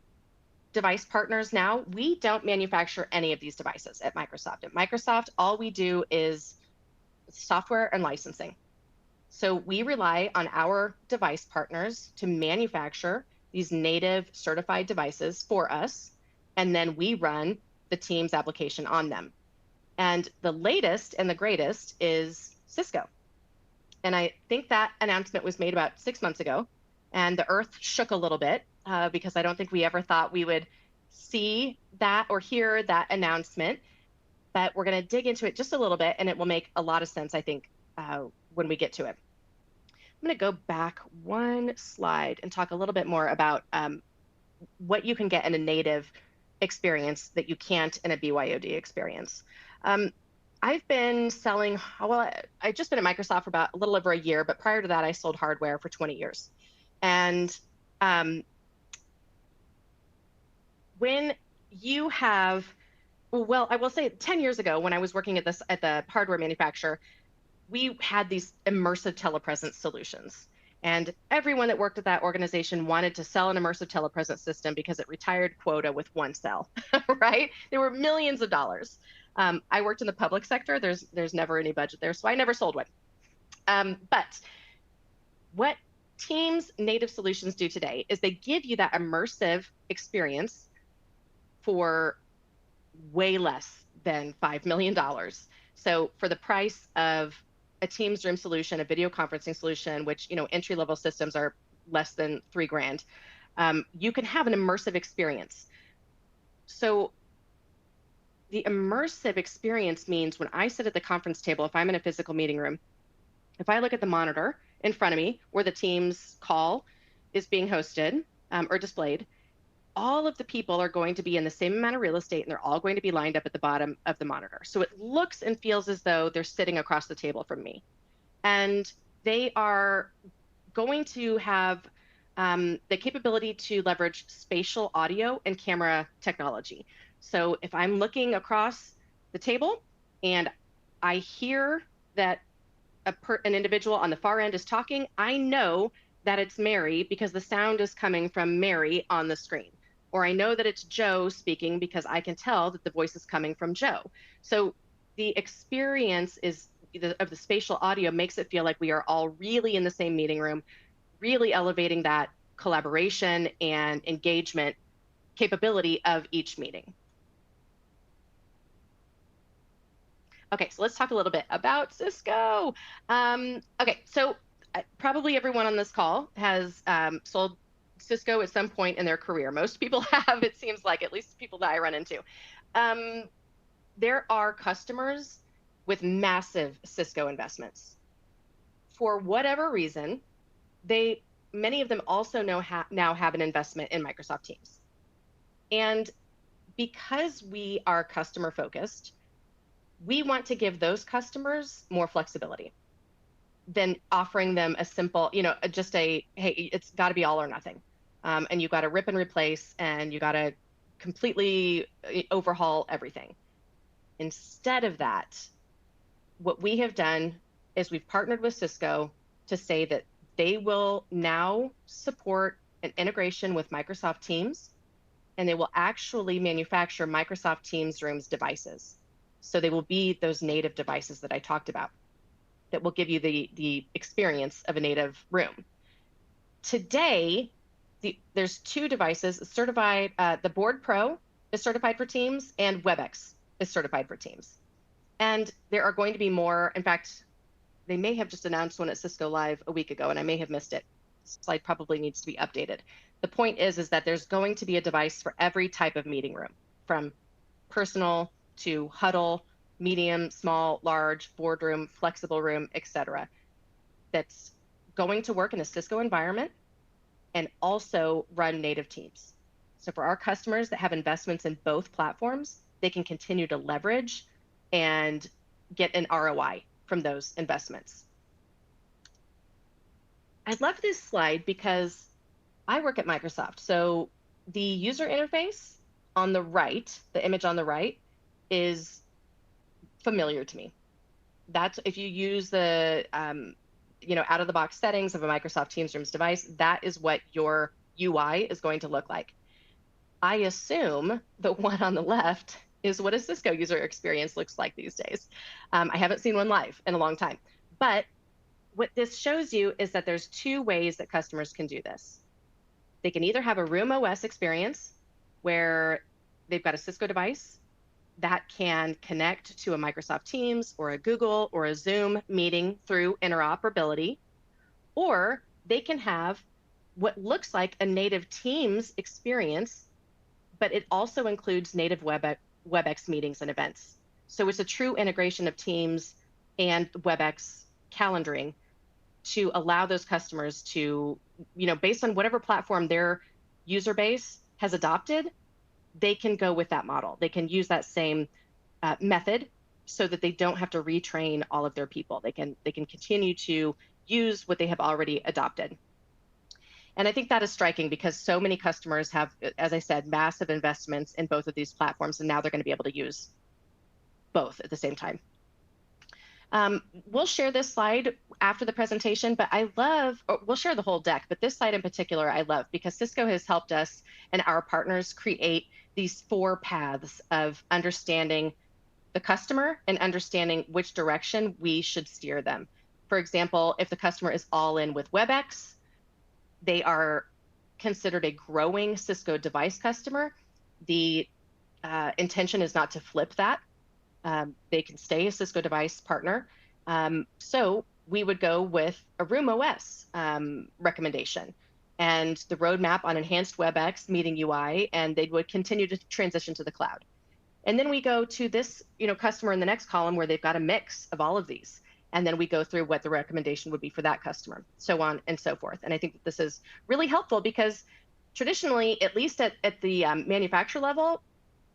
device partners now. We don't manufacture any of these devices at Microsoft. At Microsoft, all we do is software and licensing. So we rely on our device partners to manufacture these native certified devices for us, and then we run the Teams application on them. And the latest and the greatest is Cisco. And I think that announcement was made about 6 months ago, and the earth shook a little bit because I don't think we ever thought we would see that or hear that announcement. But we're going to dig into it just a little bit, and it will make a lot of sense, I think, when we get to it. I'm going to go back one slide and talk a little bit more about what you can get in a native experience that you can't in a BYOD experience. I've been selling, well, I've just been at Microsoft for about a little over a year, but prior to that, I sold hardware for 20 years. And when you have, well, I will say 10 years ago, when I was working at the hardware manufacturer, we had these immersive telepresence solutions. And everyone that worked at that organization wanted to sell an immersive telepresence system because it retired quota with one sell, right? There were millions of dollars. I worked in the public sector. There's never any budget there, so I never sold one. But what Teams native solutions do today is they give you that immersive experience for way less than $5 million. So for the price of a Teams room solution, a video conferencing solution, which, entry-level systems are less than $3,000, you can have an immersive experience. So the immersive experience means when I sit at the conference table, if I'm in a physical meeting room, if I look at the monitor in front of me where the Teams call is being hosted or displayed, all of the people are going to be in the same amount of real estate, and they're all going to be lined up at the bottom of the monitor. So it looks and feels as though they're sitting across the table from me. And they are going to have the capability to leverage spatial audio and camera technology. So if I'm looking across the table and I hear that an individual on the far end is talking, I know that it's Mary because the sound is coming from Mary on the screen. Or I know that it's Joe speaking because I can tell that the voice is coming from Joe. So the experience of the spatial audio makes it feel like we are all really in the same meeting room, really elevating that collaboration and engagement capability of each meeting. Okay, so let's talk a little bit about Cisco. Okay, so probably everyone on this call has sold Cisco at some point in their career. Most people have, it seems like, at least people that I run into. There are customers with massive Cisco investments. For whatever reason, many of them also now have an investment in Microsoft Teams. And because we are customer focused, we want to give those customers more flexibility than offering them a simple, hey, it's got to be all or nothing. And you got to rip and replace, and you got to completely overhaul everything. Instead of that, what we have done is we've partnered with Cisco to say that they will now support an integration with Microsoft Teams, and they will actually manufacture Microsoft Teams Rooms devices. So they will be those native devices that I talked about that will give you the experience of a native room. Today, there's 2 devices certified. The Board Pro is certified for Teams, and WebEx is certified for Teams. And there are going to be more. In fact, they may have just announced one at Cisco Live a week ago, and I may have missed it. This slide probably needs to be updated. The point is that there's going to be a device for every type of meeting room, from personal to huddle, medium, small, large, boardroom, flexible room, etc. That's going to work in a Cisco environment and also run native Teams. So for our customers that have investments in both platforms, they can continue to leverage and get an ROI from those investments. I love this slide because I work at Microsoft. So the user interface on the right, the image on the right, is familiar to me. That's if you use the out of the box settings of a Microsoft Teams Rooms device, that is what your UI is going to look like. I assume the one on the left is what a Cisco user experience looks like these days. I haven't seen one live in a long time, but what this shows you is that there's 2 ways that customers can do this. They can either have a Room OS experience where they've got a Cisco device that can connect to a Microsoft Teams or a Google or a Zoom meeting through interoperability, or they can have what looks like a native Teams experience, but it also includes native WebEx meetings and events. So it's a true integration of Teams and WebEx calendaring to allow those customers to, based on whatever platform their user base has adopted, they can go with that model. They can use that same method so that they don't have to retrain all of their people. They can continue to use what they have already adopted. And I think that is striking because so many customers have, as I said, massive investments in both of these platforms, and now they're going to be able to use both at the same time. We'll share this slide after the presentation, but we'll share the whole deck, but this slide in particular I love because Cisco has helped us and our partners create these 4 paths of understanding the customer and understanding which direction we should steer them. For example, if the customer is all in with WebEx, they are considered a growing Cisco device customer. The intention is not to flip that. They can stay a Cisco device partner. So we would go with a Room OS recommendation and the roadmap on enhanced WebEx meeting UI, and they would continue to transition to the cloud. And then we go to this customer in the next column where they've got a mix of all of these. And then we go through what the recommendation would be for that customer, so on and so forth. And I think that this is really helpful because traditionally, at least at the manufacturer level,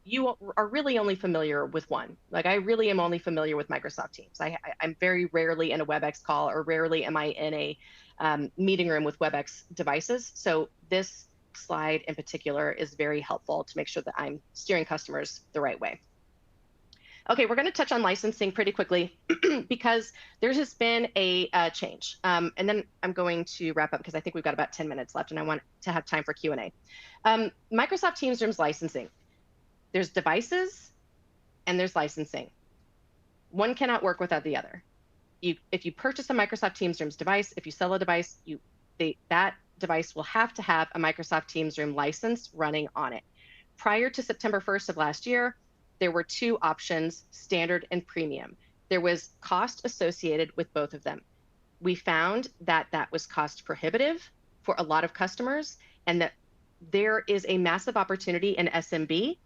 you are really only familiar with one. Like I really am only familiar with Microsoft Teams. I'm very rarely in a WebEx call or rarely am I in a meeting room with WebEx devices. So this slide in particular is very helpful to make sure that I'm steering customers the right way. Okay, we're going to touch on licensing pretty quickly because there has been a change. And then I'm going to wrap up because I think we've got about 10 minutes left and I want to have time for Q&A. Microsoft Teams Rooms licensing. There's devices and there's licensing. One cannot work without the other. If you purchase a Microsoft Teams Rooms device, if you sell a device, that device will have to have a Microsoft Teams Room license running on it. Prior to September 1st of last year, there were 2 options, standard and premium. There was cost associated with both of them. We found that that was cost prohibitive for a lot of customers and that there is a massive opportunity in SMB.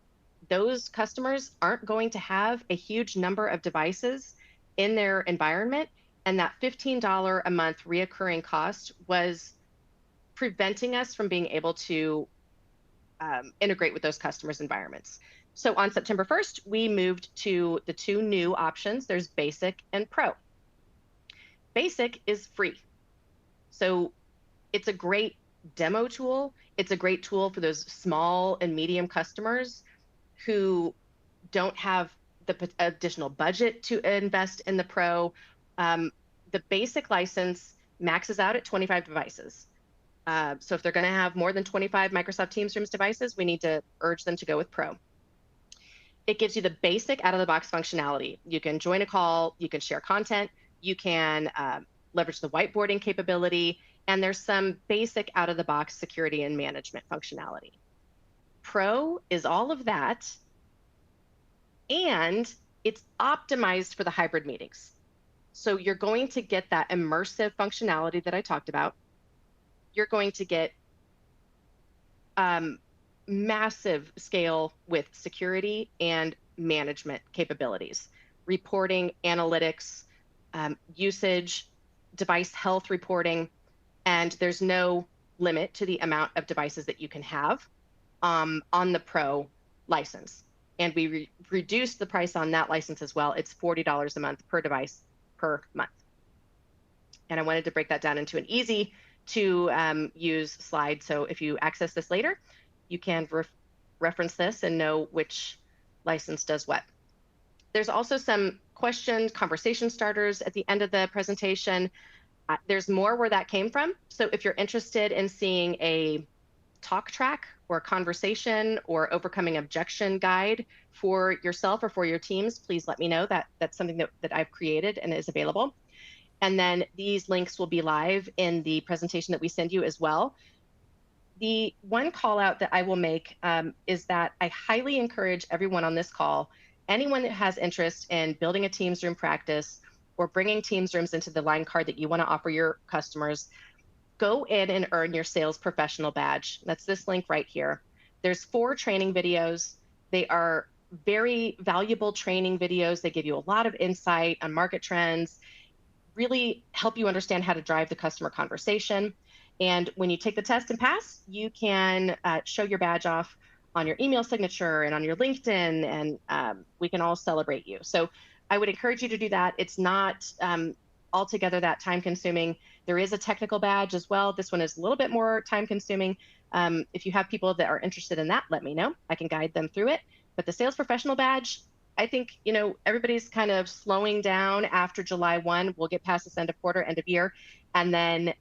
Those customers aren't going to have a huge number of devices in their environment, and that $15 a month reoccurring cost was preventing us from being able to integrate with those customers' environments. So on September 1st, we moved to the 2 new options. There's Basic and Pro. Basic is free. So it's a great demo tool. It's a great tool for those small and medium customers who don't have the additional budget to invest in the Pro. The Basic license maxes out at 25 devices. So if they're going to have more than 25 Microsoft Teams Rooms devices, we need to urge them to go with Pro. It gives you the basic out-of-the-box functionality. You can join a call, you can share content, you can leverage the whiteboarding capability, and there's some basic out-of-the-box security and management functionality. Pro is all of that, and it's optimized for the hybrid meetings. So you're going to get that immersive functionality that I talked about. You're going to get massive scale with security and management capabilities, reporting, analytics, usage, device health reporting, and there's no limit to the amount of devices that you can have on the Pro license. And we reduced the price on that license as well. It's $40 a month per device per month. And I wanted to break that down into an easy to use slide. So if you access this later, you can reference this and know which license does what. There's also some questions, conversation starters at the end of the presentation. There's more where that came from. So if you're interested in seeing a talk track or a conversation or overcoming objection guide for yourself or for your teams, please let me know. That's something that I've created and is available. And then these links will be live in the presentation that we send you as well. The one call out that I will make is that I highly encourage everyone on this call, anyone that has interest in building a Teams room practice or bringing Teams rooms into the line card that you want to offer your customers, go in and earn your sales professional badge. That's this link right here. There's 4 training videos. They are very valuable training videos. They give you a lot of insight on market trends, really help you understand how to drive the customer conversation. And when you take the test and pass, you can show your badge off on your email signature and on your LinkedIn, and we can all celebrate you. So I would encourage you to do that. It's not altogether that time consuming. There is a technical badge as well. This one is a little bit more time consuming. If you have people that are interested in that, let me know. I can guide them through it. But the sales professional badge, I think, everybody's kind of slowing down after July 1. We'll get past this end of quarter, end of year. And then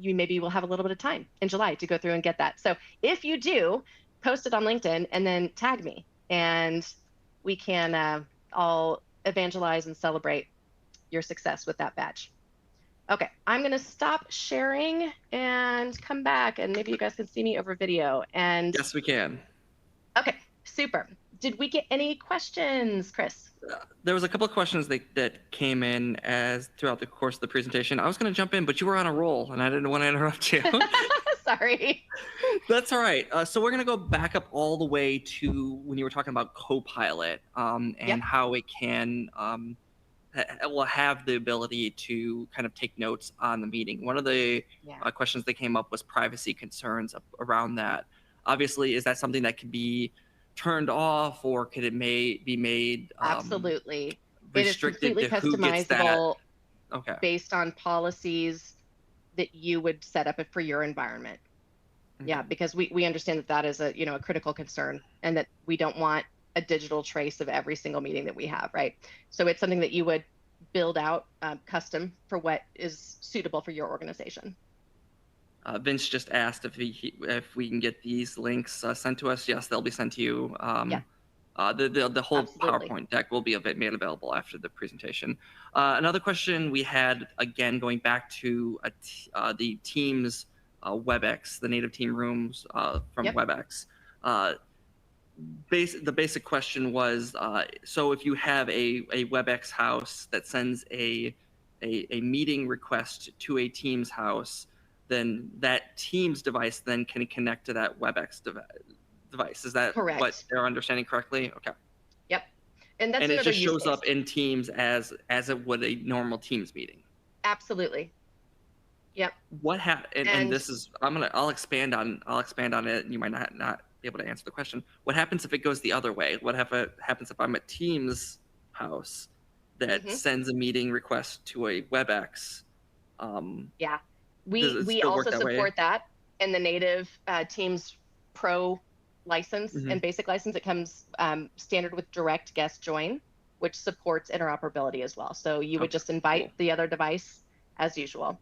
you maybe will have a little bit of time in July to go through and get that. So if you do, post it on LinkedIn and then tag me, and we can all evangelize and celebrate your success with that badge. Okay, I'm gonna stop sharing and come back, and maybe you guys can see me over video. And Yes, we can. okay, super. Did we get any questions, Chris? There was a couple of questions that came in as throughout the course of the presentation. I was going to jump in, but you were on a roll, and I didn't want to interrupt you. Sorry. That's all right. So we're going to go back up all the way to when you were talking about Copilot and Yep. how it can will have the ability to kind of take notes on the meeting. One of the questions that came up was privacy concerns around that. Obviously, is that something that could be turned off, or could it be made Absolutely. restricted It is to who completely gets that? customizable Okay. based on policies that you would set up for your environment. Okay. Yeah, because we understand that is a critical concern, and that we don't want a digital trace of every single meeting that we have, right? So it's something that you would build out custom for what is suitable for your organization. Vince just asked if we can get these links sent to us. Yes, they'll be sent to you. Yeah. The whole Absolutely. PowerPoint deck will be made available after the presentation. Another question we had, again, going back to the Teams WebEx, the native team rooms from Yep. WebEx. The basic question was, so if you have a WebEx house that sends a meeting request to a Teams house, then that Teams device then can connect to that WebEx device. Is that Correct. what they're understanding correctly? Okay. Yep. And that's And it another just use shows case. up in Teams as it would a normal Teams meeting. Absolutely. Yep. What and this is I'll expand on it, and you might not be able to answer the question. What happens if it goes the other way? What happens if I'm at Teams house that sends a meeting request to a WebEx? Yeah. We still work also that way? support that in the native Teams Pro license and basic license. It comes standard with direct guest join, which supports interoperability as well. So you would just invite the other device as usual.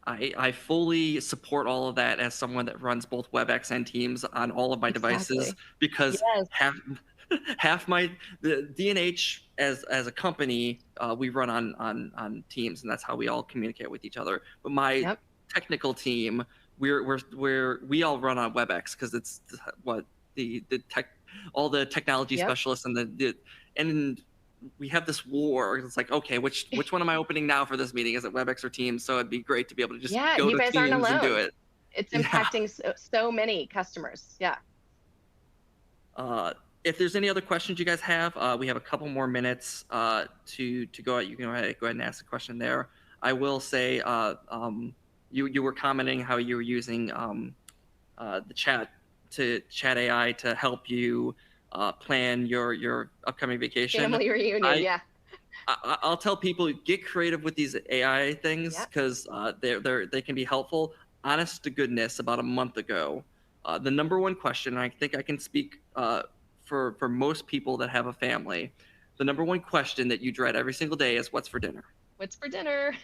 I fully support all of that as someone that runs both WebEx and Teams on all of my devices, because the D&H as a company, we run on Teams, and that's how we all communicate with each other. But my Yep. technical team, we all run on WebEx because it's what the tech all the technology Yep. specialists and we have this war. It's like, okay, which one am I opening now for this meeting? Is it WebEx or Teams? So it'd be great to be able to just Yeah, go you to guys aren't Teams and do alone. it. It's Yeah. impacting so many customers. Yeah. If there's any other questions you guys have, we have a couple more minutes to go out. You can go ahead and ask a question there. I will say, you were commenting how you were using the chat AI to help you plan your upcoming vacation. Family reunion. Yeah. I'll tell people, get creative with these AI things Yep. because they can be helpful. Honest to goodness, about a month ago, the number one question, and I think I can speak for most people that have a family, the number one question that you dread every single day is, what's for dinner? What's for dinner?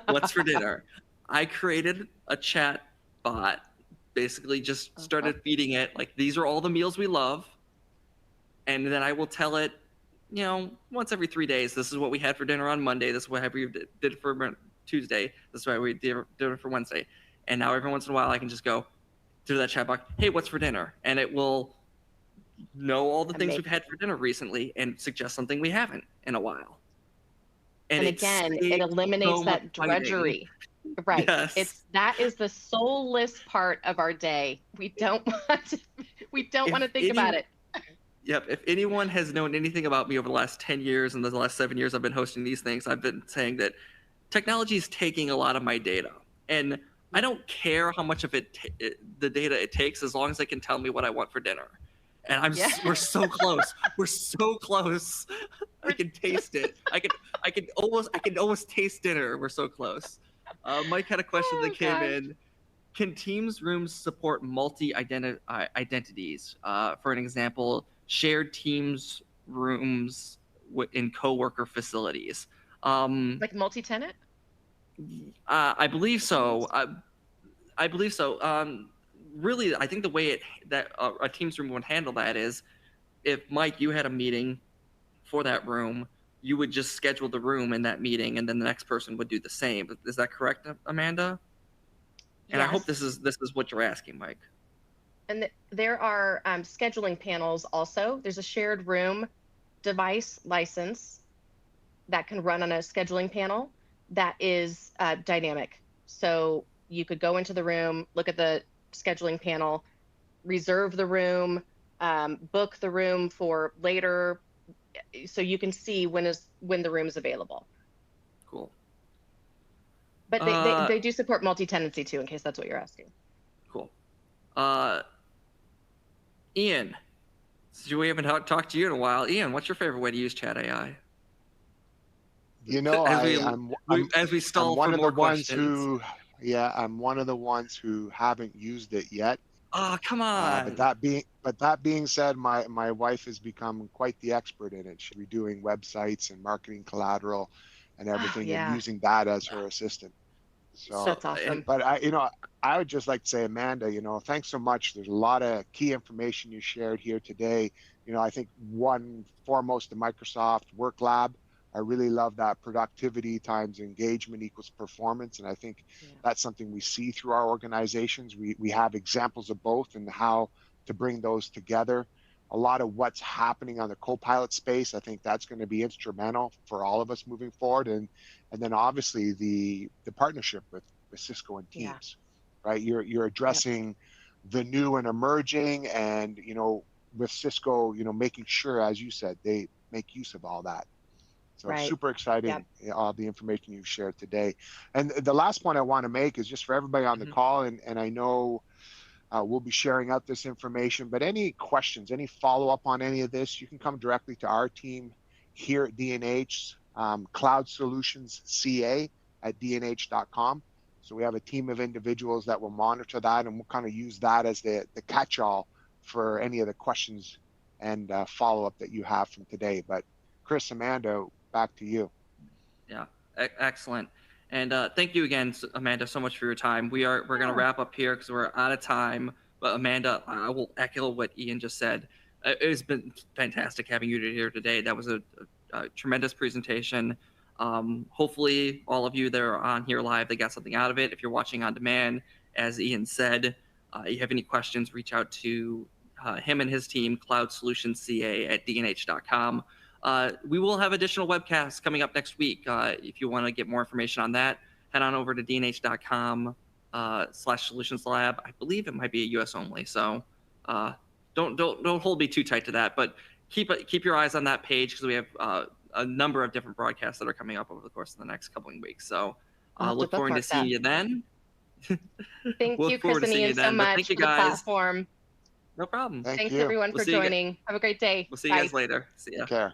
What's for dinner? I created a chat bot, basically just started feeding it like, these are all the meals we love, and then I will tell it, once every 3 days, this is what we had for dinner on Monday, this is what we did for Tuesday, this is what we did it for Wednesday. And now every once in a while I can just go to that chat box, hey, what's for dinner? And it will know all the things we've had for dinner recently and suggest something we haven't in a while. And again, it eliminates that drudgery. Right. Yes. That is the soulless part of our day. We don't want to think about it. Yep. If anyone has known anything about me over the last 10 years and the last 7 years I've been hosting these things, I've been saying that technology is taking a lot of my data. And I don't care how much of the data it takes, as long as they can tell me what I want for dinner. And we're so close. We're so close. I can taste it. I can almost taste dinner. We're so close. Mike had a question that came in. Can Teams rooms support multi-identities? For an example, shared Teams rooms in coworker facilities. Like multi-tenant? I believe so. I believe so. Really, I think the way that a Teams room would handle that is, if Mike, you had a meeting for that room, you would just schedule the room in that meeting, and then the next person would do the same. Is that correct, Amanda? And Yes. I hope this is what you're asking, Mike. And there are scheduling panels also. There's a shared room device license that can run on a scheduling panel that is dynamic. So you could go into the room, look at the scheduling panel, reserve the room, book the room for later, so you can see when the room is available. Cool. But they do support multi-tenancy too, in case that's what you're asking. Cool. Ian, we haven't talked to you in a while. Ian, what's your favorite way to use Chat AI? As we stall for more questions. I'm one of the ones who haven't used it yet. Oh, come on. But that being said, my wife has become quite the expert in it. She'll be doing websites and marketing collateral and everything, and using that as her assistant. So that's awesome. But I would just like to say, Amanda, thanks so much. There's a lot of key information you shared here today. I think one foremost, the Microsoft Work Lab. I really love that productivity times engagement equals performance. And I think that's something we see through our organizations. We have examples of both and how to bring those together. A lot of what's happening on the co-pilot space, I think that's going to be instrumental for all of us moving forward. And then obviously the partnership with Cisco and Teams, right? You're addressing the new and emerging, and with Cisco, making sure, as you said, they make use of all that. So super exciting, all the information you've shared today. And the last point I want to make is just for everybody on the call, and I know we'll be sharing out this information, but any questions, any follow-up on any of this, you can come directly to our team here at D&H, Cloud Solutions CA at dnh.com. So we have a team of individuals that will monitor that, and we'll kind of use that as the catch-all for any of the questions and follow-up that you have from today. But Chris, Amanda, back to you. Yeah, excellent. And thank you again, Amanda, so much for your time. We're going to wrap up here because we're out of time. But Amanda, I will echo what Ian just said. It's been fantastic having you here today. That was a tremendous presentation. Hopefully, all of you that are on here live, they got something out of it. If you're watching on demand, as Ian said, you have any questions, reach out to him and his team, Cloud Solutions CA at dnh.com. We will have additional webcasts coming up next week. If you want to get more information on that, head on over to dnh.com /solutions lab. I believe it might be a US only. So don't hold me too tight to that, but keep your eyes on that page, because we have a number of different broadcasts that are coming up over the course of the next couple of weeks. So look forward to seeing you then. Thank Look you, forward Chris to and seeing Ian, you so then. But much thank you for the guys. platform. No problem. Thank Thanks you. everyone We'll for see you joining. Have a great day. We'll see you Bye. guys later. See ya. Take care.